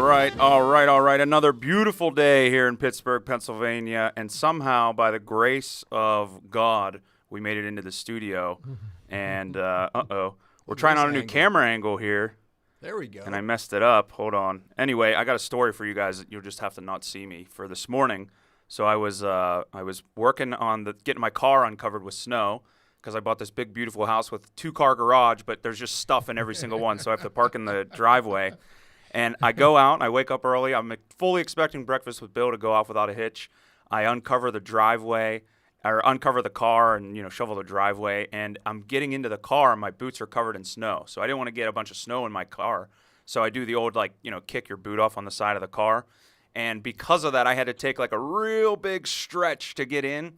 All right. Another beautiful day here in Pittsburgh, Pennsylvania, and somehow, by the grace of God, we made it into the studio. And we're trying out a new camera angle here. There we go. And I messed it up. Hold on. Anyway, I got a story for you guys. You'll just have to not see me for this morning. So I was working on getting my car uncovered with snow, because I bought this big, beautiful house with 2-car garage, but there's just stuff in every single one, so I have to park in the driveway. And I go out, I wake up early. I'm fully expecting breakfast with Bill to go off without a hitch. I uncover the driveway, or uncover the car and, shovel the driveway. And I'm getting into the car, and my boots are covered in snow. So I didn't want to get a bunch of snow in my car. So I do the old, kick your boot off on the side of the car. And because of that, I had to take, a real big stretch to get in.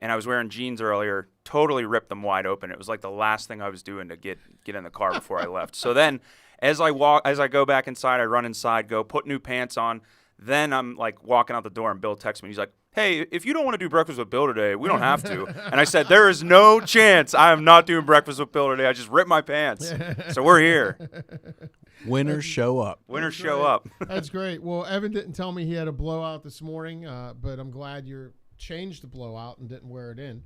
And I was wearing jeans earlier, totally ripped them wide open. It was like the last thing I was doing to get in the car before I left. So then as I go back inside, I run inside, go put new pants on. Then I'm walking out the door, and Bill texts me. He's like, "Hey, if you don't want to do breakfast with Bill today, we don't have to." And I said, "There is no chance I am not doing breakfast with Bill today. I just ripped my pants." So we're here. Winners show up. Winners show up. That's great. Well, Evan didn't tell me he had a blowout this morning, but I'm glad you're changed the blowout and didn't wear it in,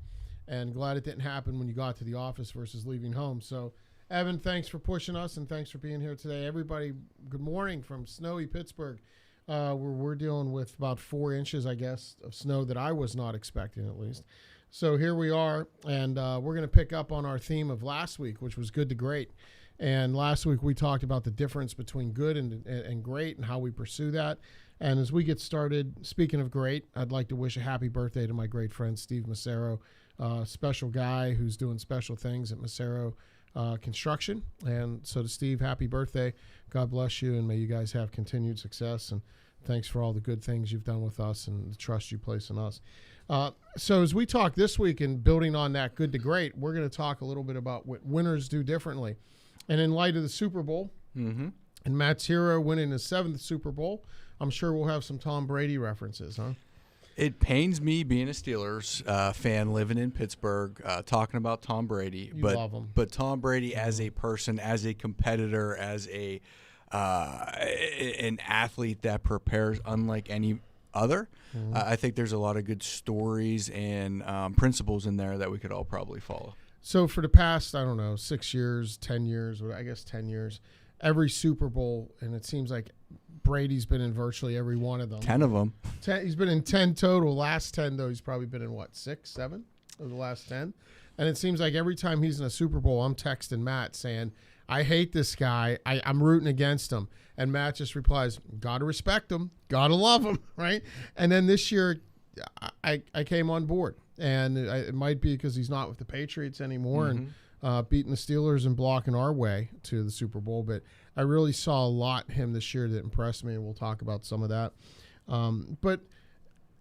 and glad it didn't happen when you got to the office versus leaving home. So Evan, thanks for pushing us, and thanks for being here today. Everybody, good morning from snowy Pittsburgh, where we're dealing with about 4 inches, I guess, of snow that I was not expecting, at least. So here we are, and we're going to pick up on our theme of last week, which was good to great. And last week we talked about the difference between good and great and how we pursue that. And as we get started, speaking of great, I'd like to wish a happy birthday to my great friend, Steve Massaro, special guy who's doing special things at Massaro Construction. And so to Steve, happy birthday. God bless you, and may you guys have continued success. And thanks for all the good things you've done with us and the trust you place in us. So as we talk this week and building on that good to great, we're going to talk a little bit about what winners do differently. And in light of the Super Bowl and Matt's hero winning his 7th Super Bowl, I'm sure we'll have some Tom Brady references, huh? It pains me being a Steelers fan living in Pittsburgh, talking about Tom Brady. You love him. But Tom Brady as a person, as a competitor, as an athlete that prepares unlike any other, I think there's a lot of good stories and principles in there that we could all probably follow. So for the past, 6 years, 10 years, I guess 10 years, every Super Bowl, and it seems like Brady's been in virtually every one of them. 10 of them. He's been in 10 total. Last 10, though, he's probably been in, 6, 7 of the last 10? And it seems like every time he's in a Super Bowl, I'm texting Matt saying, I hate this guy. I'm rooting against him. And Matt just replies, got to respect him. Got to love him, right? And then this year, I came on board. And it might be because he's not with the Patriots anymore and beating the Steelers and blocking our way to the Super Bowl. But I really saw a lot in him this year that impressed me, and we'll talk about some of that. But,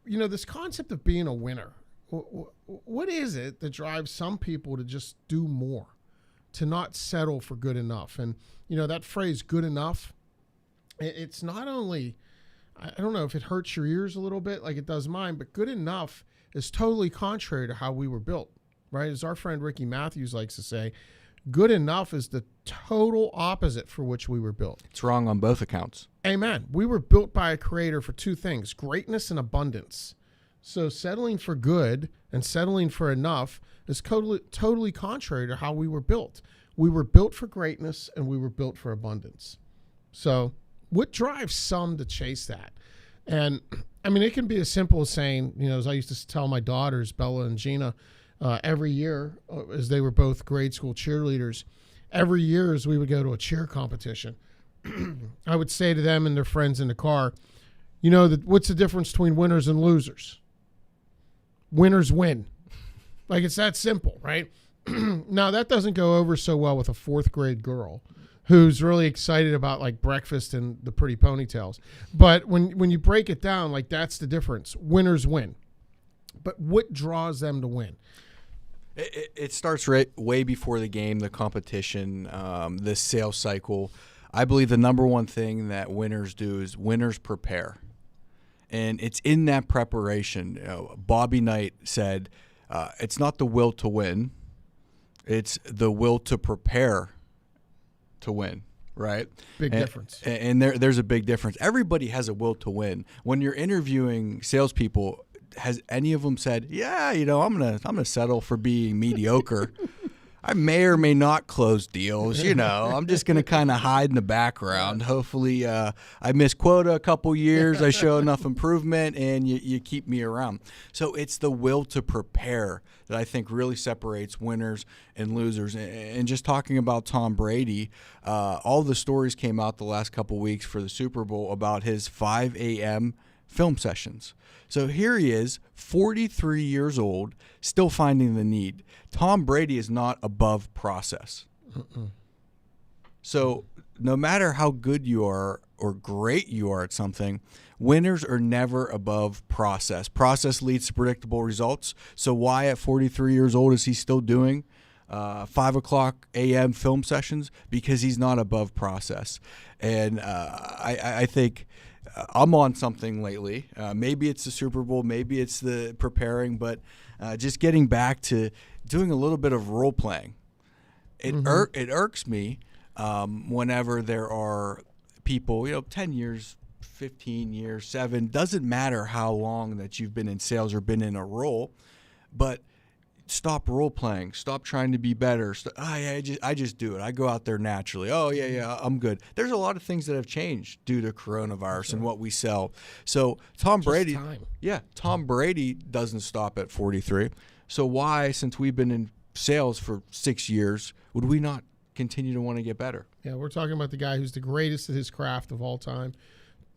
this concept of being a winner, what is it that drives some people to just do more, to not settle for good enough? And, that phrase, good enough, it's not only, I don't know if it hurts your ears a little bit like it does mine, but good enough is totally contrary to how we were built, right? As our friend Ricky Matthews likes to say, good enough is the total opposite for which we were built. It's wrong on both accounts. Amen. We were built by a creator for 2 things, greatness and abundance. So settling for good and settling for enough is totally contrary to how we were built. We were built for greatness and we were built for abundance. So what drives some to chase that? And it can be as simple as saying, as I used to tell my daughters, Bella and Gina, every year, as they were both grade school cheerleaders, every year as we would go to a cheer competition, I would say to them and their friends in the car, what's the difference between winners and losers? Winners win. It's that simple, right? Now, that doesn't go over so well with a 4th grade girl who's really excited about breakfast and the pretty ponytails. But when you break it down, that's the difference. Winners win. But what draws them to win? It starts way before the game, the competition, the sales cycle. I believe the number one thing that winners do is winners prepare. And it's in that preparation. Bobby Knight said, it's not the will to win. It's the will to prepare to win, right? Big difference. And there's a big difference. Everybody has a will to win. When you're interviewing salespeople, has any of them said, "Yeah, I'm gonna settle for being mediocre"? I may or may not close deals. I'm just going to kind of hide in the background. Hopefully, I miss quota a couple years. I show enough improvement, and you keep me around. So it's the will to prepare that I think really separates winners and losers. And just talking about Tom Brady, all the stories came out the last couple weeks for the Super Bowl about his 5 a.m. film sessions. So here he is, 43 years old, still finding the need. Tom Brady is not above process. So no matter how good you are or great you are at something, winners are never above process. Process leads to predictable results. So why at 43 years old is he still doing 5 o'clock a.m. film sessions? Because he's not above process. And I think I'm on something lately. Maybe it's the Super Bowl, maybe it's the preparing, but just getting back to doing a little bit of role playing. It irks me whenever there are people, 10 years, 15 years, 7, doesn't matter how long that you've been in sales or been in a role, but stop role playing. Stop trying to be better. I just do it. I go out there naturally. Oh, yeah, I'm good. There's a lot of things that have changed due to coronavirus and what we sell. So Tom Brady doesn't stop at 43. So why, since we've been in sales for 6 years, would we not continue to want to get better? Yeah, we're talking about the guy who's the greatest at his craft of all time.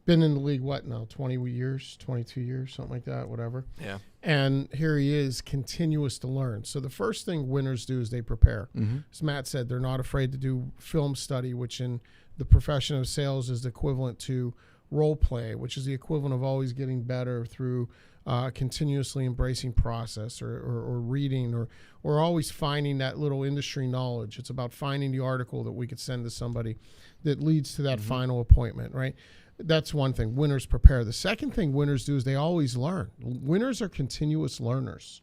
Been in the league, 20 years, 22 years, something like that, whatever. Yeah. And here he is, continuous to learn. So the first thing winners do is they prepare. As Matt said, they're not afraid to do film study, which in the profession of sales is the equivalent to role play, which is the equivalent of always getting better through continuously embracing process or reading or always finding that little industry knowledge. It's about finding the article that we could send to somebody that leads to that final appointment, right? That's one thing. Winners prepare. The second thing winners do is they always learn. Winners are continuous learners,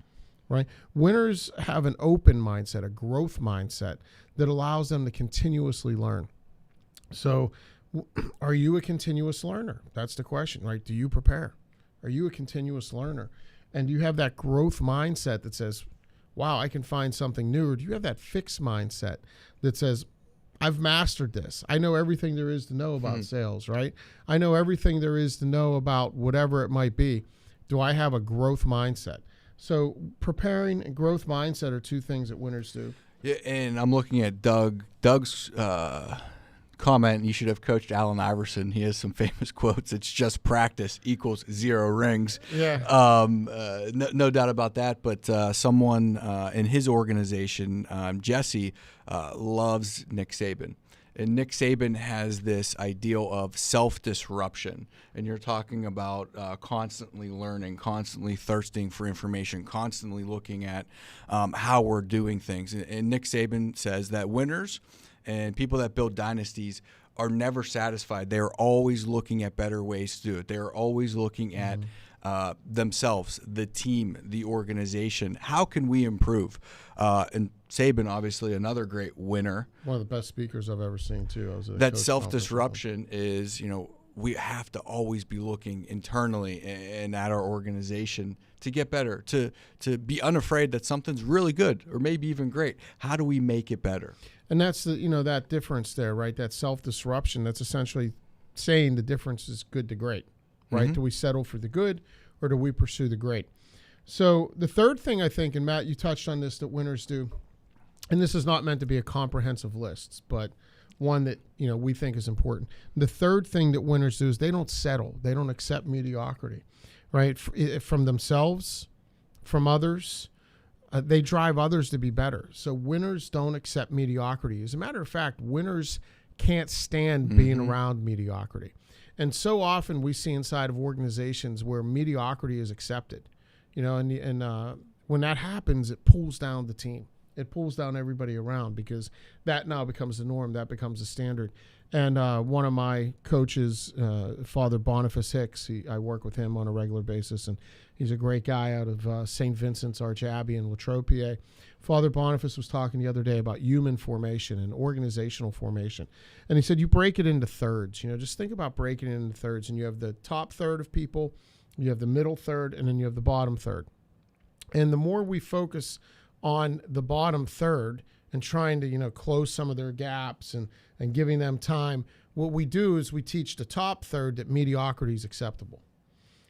right? Winners have an open mindset, a growth mindset that allows them to continuously learn. So are you a continuous learner? That's the question, right? Do you prepare? Are you a continuous learner? And do you have that growth mindset that says, wow, I can find something new? Or do you have that fixed mindset that says, I've mastered this. I know everything there is to know about sales, right? I know everything there is to know about whatever it might be. Do I have a growth mindset? So preparing and growth mindset are two things that winners do. Yeah, and I'm looking at Doug's comment. You should have coached Allen Iverson. He has some famous quotes. It's just practice equals 0 rings. Yeah. No doubt about that. But someone in his organization, Jesse, loves Nick Saban. And Nick Saban has this ideal of self-disruption. And you're talking about constantly learning, constantly thirsting for information, constantly looking at how we're doing things. And Nick Saban says that winners and people that build dynasties are never satisfied. They're always looking at better ways to do it. They're always looking at themselves, the team, the organization. How can we improve? And Saban, obviously, another great winner. One of the best speakers I've ever seen, too. That self-disruption is, we have to always be looking internally and at our organization to get better, to be unafraid that something's really good or maybe even great. How do we make it better? And that's that difference there, right? That self-disruption, that's essentially saying the difference is good to great, right? Do we settle for the good or do we pursue the great? So the third thing I think, and Matt, you touched on this, that winners do, and this is not meant to be a comprehensive list, but one that, we think is important. The third thing that winners do is they don't settle. They don't accept mediocrity, right? From themselves, from others. They drive others to be better. So winners don't accept mediocrity. As a matter of fact, winners can't stand being around mediocrity. And so often we see inside of organizations where mediocrity is accepted, and when that happens, it pulls down the team. It pulls down everybody around because that now becomes the norm. That becomes the standard. And one of my coaches, Father Boniface Hicks, I work with him on a regular basis, and he's a great guy out of St. Vincent's Arch Abbey in Latrobe, PA. Father Boniface was talking the other day about human formation and organizational formation. And he said, you break it into thirds. Just think about breaking it into thirds. And you have the top third of people, you have the middle third, and then you have the bottom third. And the more we focus on the bottom third and trying to, close some of their gaps and giving them time, what we do is we teach the top third that mediocrity is acceptable.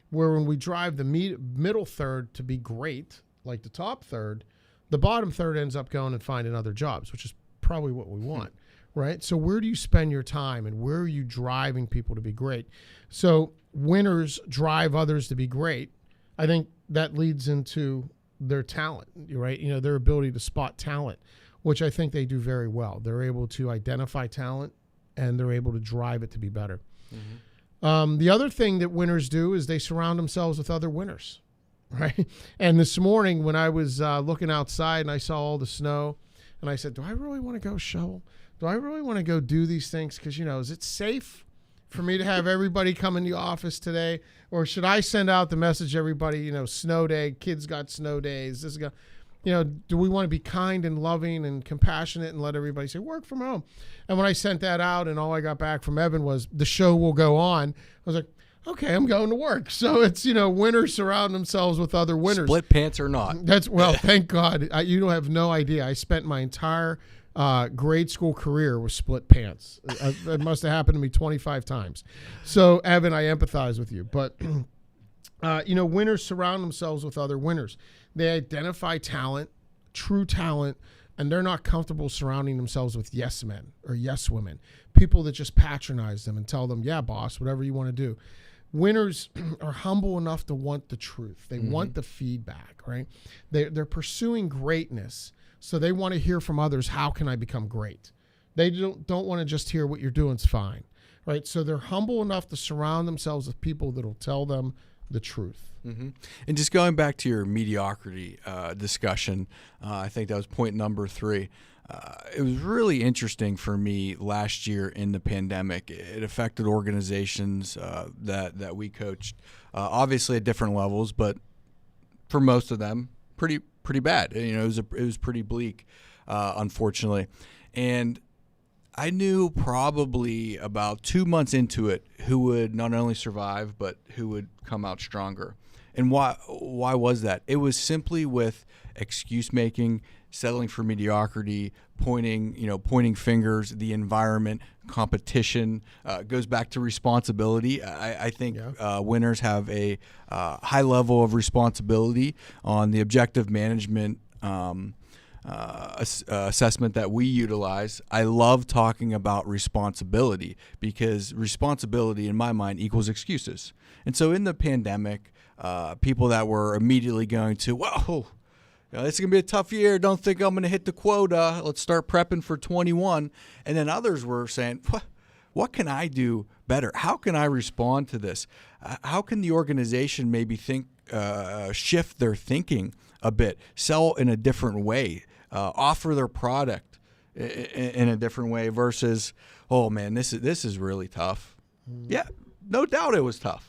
Where when we drive the middle third to be great, like the top third, the bottom third ends up going and finding other jobs, which is probably what we want, right? So where do you spend your time and where are you driving people to be great? So winners drive others to be great. I think that leads into their talent, right? Their ability to spot talent, which I think they do very well. They're able to identify talent and they're able to drive it to be better. Mm-hmm. The other thing that winners do is they surround themselves with other winners, right? And this morning when I was looking outside and I saw all the snow and I said, do I really want to go shovel? Do I really want to go do these things? Because, is it safe for me to have everybody come in the office today? Or should I send out the message, everybody, snow day, kids got snow days. This is do we want to be kind and loving and compassionate and let everybody say, work from home? And when I sent that out and all I got back from Evan was, the show will go on, I was like, okay, I'm going to work. So it's, winners surround themselves with other winners. Split pants or not. Thank God. You don't have no idea. I spent my entire grade school career with split pants. That must have happened to me 25 times. So, Evan, I empathize with you. But, winners surround themselves with other winners. They identify talent, true talent, and they're not comfortable surrounding themselves with yes men or yes women, people that just patronize them and tell them, yeah, boss, whatever you want to do. Winners are humble enough to want the truth. They want the feedback, right? They're pursuing greatness. So they want to hear from others, how can I become great? They don't want to just hear what you're doing is fine, right? So they're humble enough to surround themselves with people that will tell them the truth. Mm-hmm. And just going back to your mediocrity discussion, I think that was point number 3. It was really interesting for me last year in the pandemic. It affected organizations that we coached, obviously at different levels, but for most of them, pretty bad. It was pretty bleak, unfortunately. And I knew probably about 2 months into it who would not only survive, but who would come out stronger. And why was that? It was simply with excuse making, settling for mediocrity, pointing fingers, the environment, competition, goes back to responsibility. I think winners have a high level of responsibility on the objective management assessment that we utilize. I love talking about responsibility because responsibility in my mind equals excuses. And so in the pandemic, people that were immediately going to, whoa, it's going to be a tough year. Don't think I'm going to hit the quota. Let's start prepping for 21. And then others were saying, what can I do better? How can I respond to this? How can the organization maybe shift their thinking a bit, sell in a different way, offer their product in a different way versus, oh man, this is really tough. Yeah, no doubt it was tough.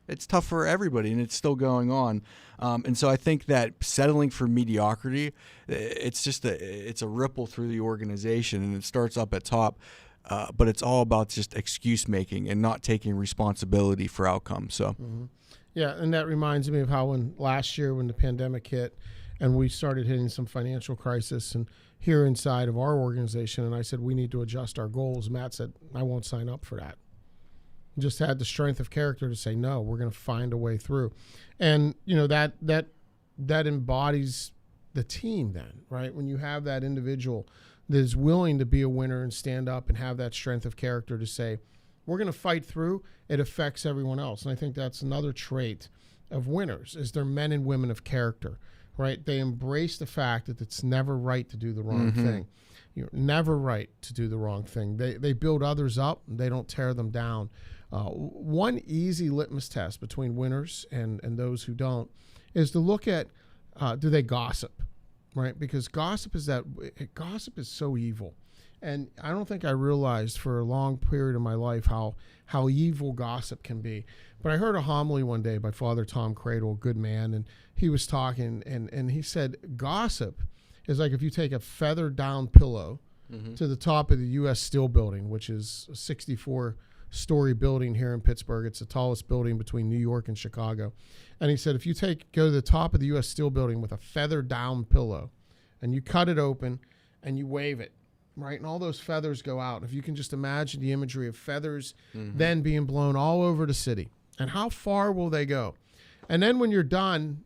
It's tough for everybody, and it's still going on. And so I think that settling for mediocrity, it's a ripple through the organization, and it starts up at top. But it's all about just excuse making and not taking responsibility for outcomes. So, yeah, and that reminds me of how last year when the pandemic hit, and we started hitting some financial crisis, and here inside of our organization, and I said we need to adjust our goals. Matt said I won't sign up for that. Just had the strength of character to say no, we're going to find a way through. And that embodies the team then, right? When you have that individual that is willing to be a winner and stand up and have that strength of character to say we're going to fight through, it affects everyone else. And I think that's another trait of winners is they're men and women of character, right? They embrace the fact that it's never right to do the wrong thing. You're never right to do the wrong thing. They build others up, they don't tear them down. One easy litmus test between winners and those who don't is to look at do they gossip, right? Because gossip is so evil. And I don't think I realized for a long period of my life how evil gossip can be. But I heard a homily one day by Father Tom Cradle, a good man, and he was talking, and he said gossip is like if you take a feather down pillow to the top of the U.S. Steel Building, which is a 64-story building here in Pittsburgh. It's the tallest building between New York and Chicago. And he said if you go to the top of the U.S. Steel Building with a feather down pillow and you cut it open and you wave it, right, and all those feathers go out. If you can just imagine the imagery of feathers then being blown all over the city, and how far will they go? And then when you're done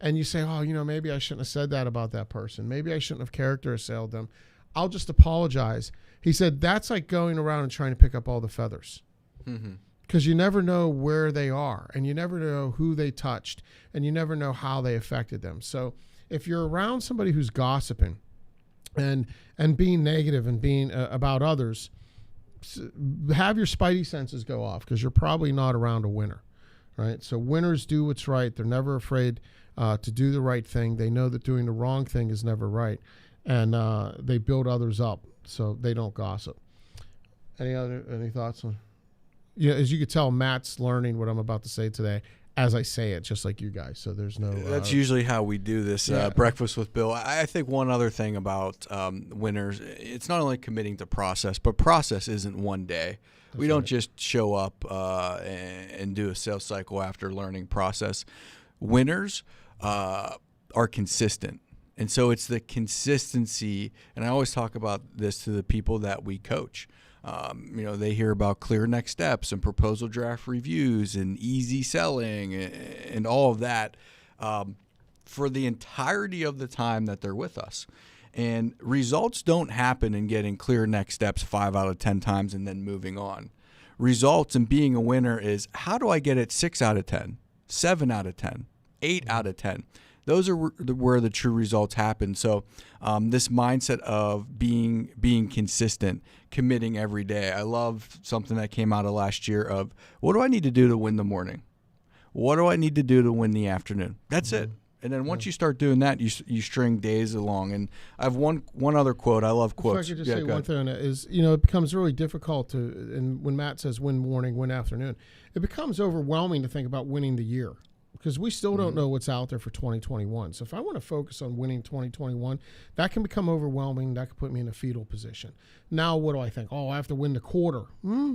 and you say, oh, maybe I shouldn't have said that about that person. Maybe I shouldn't have character assailed them. I'll just apologize. He said that's like going around and trying to pick up all the feathers. Because you never know where they are, and you never know who they touched, and you never know how they affected them. So if you're around somebody who's gossiping and being negative and being about others, have your spidey senses go off, because you're probably not around a winner, right? So winners do what's right. They're never afraid to do the right thing. They know that doing the wrong thing is never right, and they build others up, so they don't gossip. Any thoughts on? Yeah, as you could tell, Matt's learning what I'm about to say today as I say it, just like you guys. So there's no. That's usually how we do this Breakfast with Bill. I think one other thing about winners, it's not only committing to process, but process isn't one day. We don't just show up and do a sales cycle after learning process. Winners are consistent. And so it's the consistency, and I always talk about this to the people that we coach. They hear about clear next steps and proposal draft reviews and easy selling and all of that for the entirety of the time that they're with us. And results don't happen in getting clear next steps 5 out of 10 times and then moving on. Results and being a winner is, how do I get it 6 out of 10, 7 out of 10, 8 out of 10? Those are where the true results happen. So this mindset of being consistent, committing every day. I love something that came out of last year of, what do I need to do to win the morning? What do I need to do to win the afternoon? That's it. And then once you start doing that, you string days along. And I have one other quote. I love quotes. If I could just say one thing on that is, it becomes really difficult to, and when Matt says win morning, win afternoon, it becomes overwhelming to think about winning the year, because we still don't know what's out there for 2021. So if I want to focus on winning 2021, that can become overwhelming. That could put me in a fetal position. Now, what do I think? Oh, I have to win the quarter.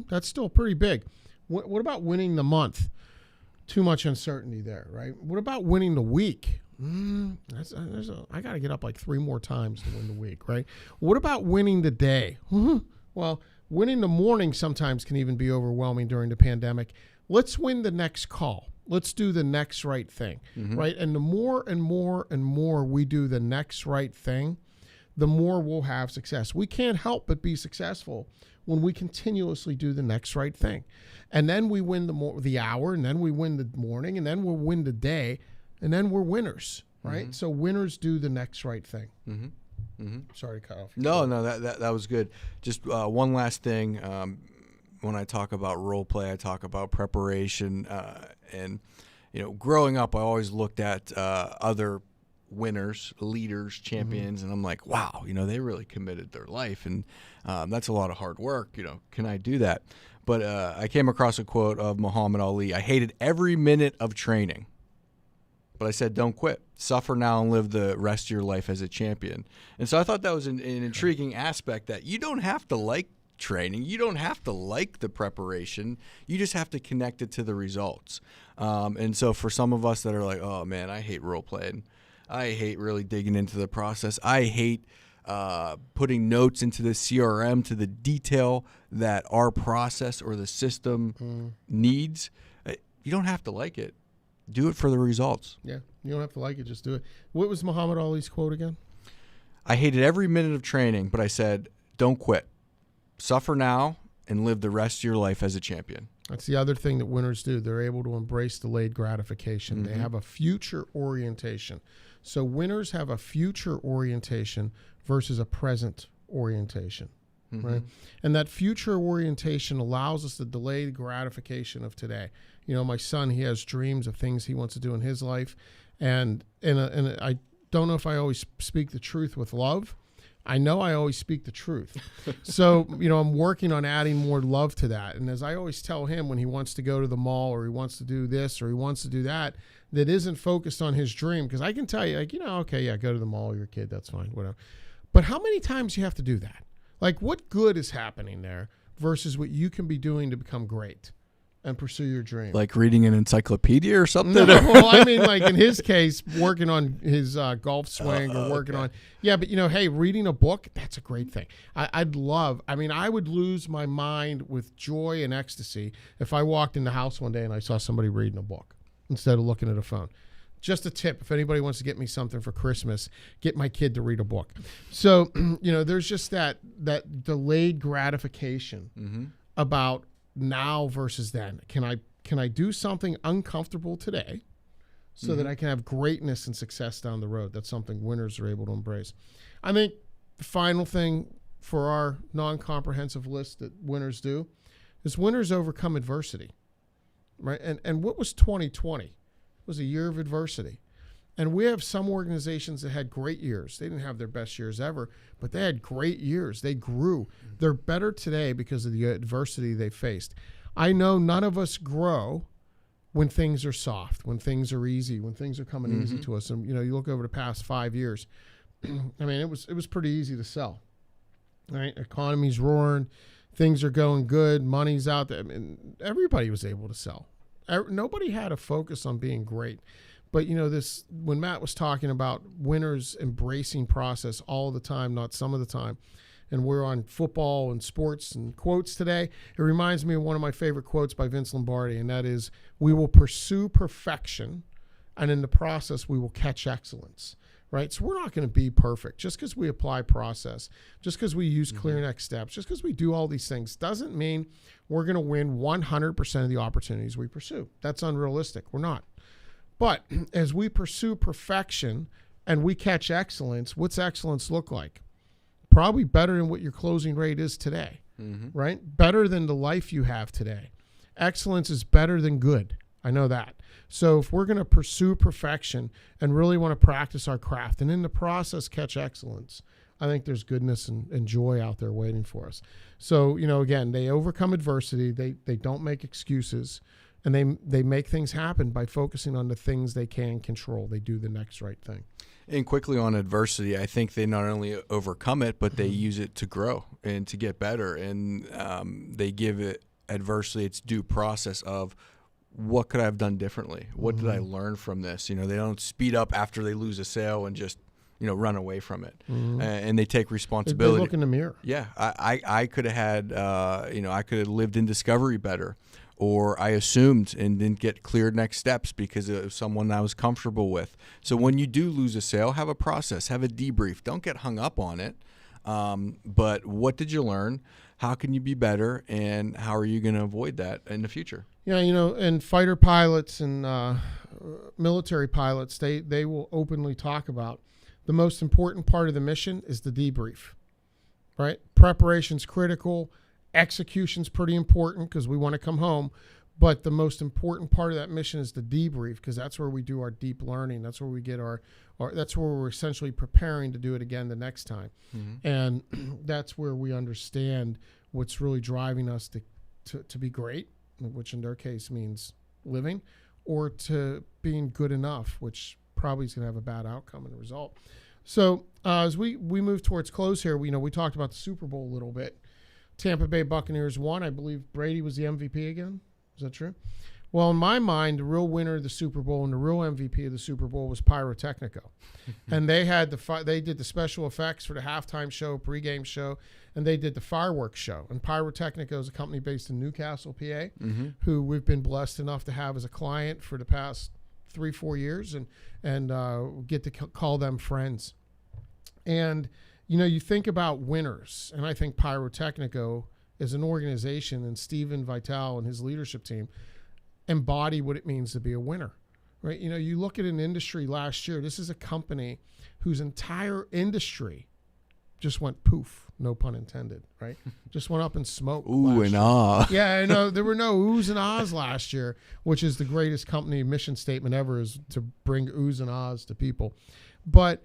That's still pretty big. What about winning the month? Too much uncertainty there, right? What about winning the week? I got to get up like 3 more times to win the week, right? What about winning the day? Well, winning the morning sometimes can even be overwhelming during the pandemic. Let's win the next call. Let's do the next right thing, right? And the more and more and more we do the next right thing, the more we'll have success. We can't help but be successful when we continuously do the next right thing. And then we win the hour, and then we win the morning, and then we'll win the day, and then we're winners, right? So winners do the next right thing. Sorry to cut off. No, that was good. Just one last thing. When I talk about role play, I talk about preparation. And growing up, I always looked at other winners, leaders, champions, and I'm like, wow, they really committed their life, and that's a lot of hard work. Can I do that? But I came across a quote of Muhammad Ali. I hated every minute of training, but I said, don't quit. Suffer now and live the rest of your life as a champion. And so I thought that was an intriguing aspect, that you don't have to like training. You don't have to like the preparation. You just have to connect it to the results. And so for some of us that are like, oh man, I hate role playing. I hate really digging into the process. I hate putting notes into the CRM to the detail that our process or the system needs. You don't have to like it. Do it for the results. Yeah, you don't have to like it. Just do it. What was Muhammad Ali's quote again? I hated every minute of training, but I said, don't quit. Suffer now and live the rest of your life as a champion. That's the other thing that winners do. They're able to embrace delayed gratification. They have a future orientation. So winners have a future orientation versus a present orientation, right? And that future orientation allows us to delay the gratification of today. My son, he has dreams of things he wants to do in his life. And I don't know if I always speak the truth with love. I know I always speak the truth. So, I'm working on adding more love to that. And as I always tell him when he wants to go to the mall or he wants to do this or he wants to do that isn't focused on his dream. Because I can tell you, okay, yeah, go to the mall, you're a kid, that's fine, whatever. But how many times you have to do that? Like, what good is happening there versus what you can be doing to become great and pursue your dream? Like reading an encyclopedia or something? No, well, I mean, like in his case, working on his golf swing or working on, yeah, but hey, reading a book, that's a great thing. I would lose my mind with joy and ecstasy if I walked in the house one day and I saw somebody reading a book instead of looking at a phone. Just a tip, if anybody wants to get me something for Christmas, get my kid to read a book. So, there's just that delayed gratification about now versus then. Can I do something uncomfortable today so that I can have greatness and success down the road? That's something winners are able to embrace. I think the final thing for our non-comprehensive list that winners do is winners overcome adversity, right? And what was 2020? Was a year of adversity. And we have some organizations that had great years. They didn't have their best years ever, but they had great years. They grew. They're better today because of the adversity they faced. I know none of us grow when things are soft, when things are easy, when things are coming easy to us. And, you look over the past 5 years, I mean, it was pretty easy to sell, right? Economy's roaring. Things are going good. Money's out there. I mean, everybody was able to sell. Nobody had a focus on being great. But, when Matt was talking about winners embracing process all the time, not some of the time, and we're on football and sports and quotes today, it reminds me of one of my favorite quotes by Vince Lombardi, and that is, we will pursue perfection, and in the process, we will catch excellence. Right? So we're not going to be perfect. Just because we apply process, just because we use clear next steps, just because we do all these things doesn't mean we're going to win 100% of the opportunities we pursue. That's unrealistic. We're not. But as we pursue perfection and we catch excellence, what's excellence look like? Probably better than what your closing rate is today, right? Better than the life you have today. Excellence is better than good. I know that. So if we're going to pursue perfection and really want to practice our craft and in the process catch excellence, I think there's goodness and joy out there waiting for us. So, again, they overcome adversity. They don't make excuses, and they make things happen by focusing on the things they can control. They do the next right thing. And quickly on adversity, I think they not only overcome it, but they use it to grow and to get better. And they give it adversity its due process of, what could I have done differently? What did I learn from this? They don't speed up after they lose a sale and just, run away from it. And they take responsibility. They look in the mirror. Yeah. I could have had, I could have lived in discovery better, or I assumed and didn't get clear next steps because of someone I was comfortable with. So when you do lose a sale, have a process, have a debrief. Don't get hung up on it. But what did you learn? How can you be better? And how are you going to avoid that in the future? Yeah, and fighter pilots and military pilots, they will openly talk about the most important part of the mission is the debrief, right? Preparation's critical. Execution's pretty important because we want to come home. But the most important part of that mission is the debrief, because that's where we do our deep learning. That's where we get our that's where we're essentially preparing to do it again the next time. And that's where we understand what's really driving us to be great, which in their case means living, or to being good enough, which probably is going to have a bad outcome in the result. So as we move towards close here, we talked about the Super Bowl a little bit. Tampa Bay Buccaneers won. I believe Brady was the MVP again. Is that true? Well, in my mind, the real winner of the Super Bowl and the real MVP of the Super Bowl was Pyrotechnico. And they had they did the special effects for the halftime show, pregame show, and they did the fireworks show. And Pyrotechnico is a company based in Newcastle, PA, who we've been blessed enough to have as a client for the past 3-4 years and get to call them friends. And, you think about winners, and I think Pyrotechnico is an organization, and Steven Vitale and his leadership team embody what it means to be a winner, right? You look at an industry last year, this is a company whose entire industry just went poof, no pun intended, right? Just went up in smoke. Ooh and ah. Yeah, I know. There were no oohs and ahs last year, which is the greatest company mission statement ever, is to bring oohs and ahs to people. But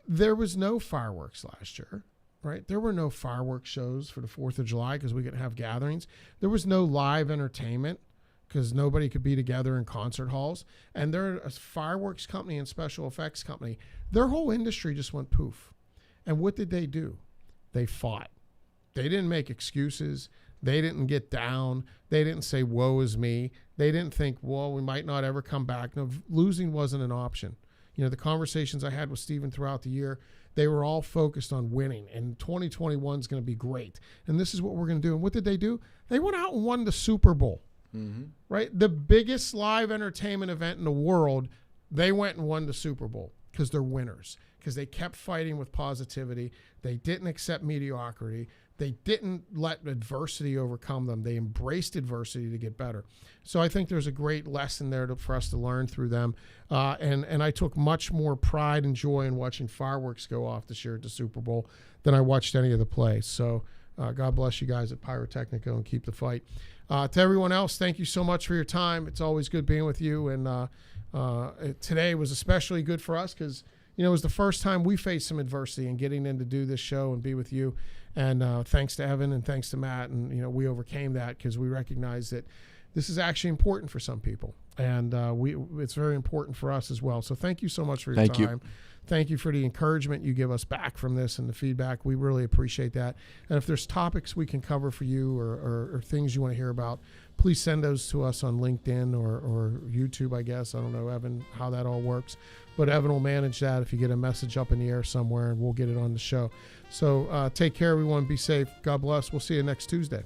there was no fireworks last year, right? There were no fireworks shows for the 4th of July because we couldn't have gatherings. There was no live entertainment because nobody could be together in concert halls. And they're a fireworks company and special effects company. Their whole industry just went poof. And what did they do? They fought. They didn't make excuses. They didn't get down. They didn't say, woe is me. They didn't think, well, we might not ever come back. No, losing wasn't an option. You know, the conversations I had with Steven throughout the year, they were all focused on winning. And 2021 is going to be great. And this is what we're going to do. And what did they do? They went out and won the Super Bowl, right? The biggest live entertainment event in the world. They went and won the Super Bowl because they're winners, because they kept fighting with positivity. They didn't accept mediocrity. They didn't let adversity overcome them. They embraced adversity to get better. So I think there's a great lesson there for us to learn through them. And I took much more pride and joy in watching fireworks go off this year at the Super Bowl than I watched any of the plays. So God bless you guys at Pyrotechnico and keep the fight. To everyone else, thank you so much for your time. It's always good being with you. And today was especially good for us because, you know, it was the first time we faced some adversity and getting in to do this show and be with you. And thanks to Evan and thanks to Matt. And, you know, we overcame that because we recognize that this is actually important for some people. And it's very important for us as well. So thank you so much for your time. Thank you for the encouragement you give us back from this and the feedback. We really appreciate that. And if there's topics we can cover for you or things you want to hear about, please send those to us on LinkedIn or YouTube, I guess. I don't know, Evan, how that all works. But Evan will manage that if you get a message up in the air somewhere, and we'll get it on the show. So take care, everyone. Be safe. God bless. We'll see you next Tuesday.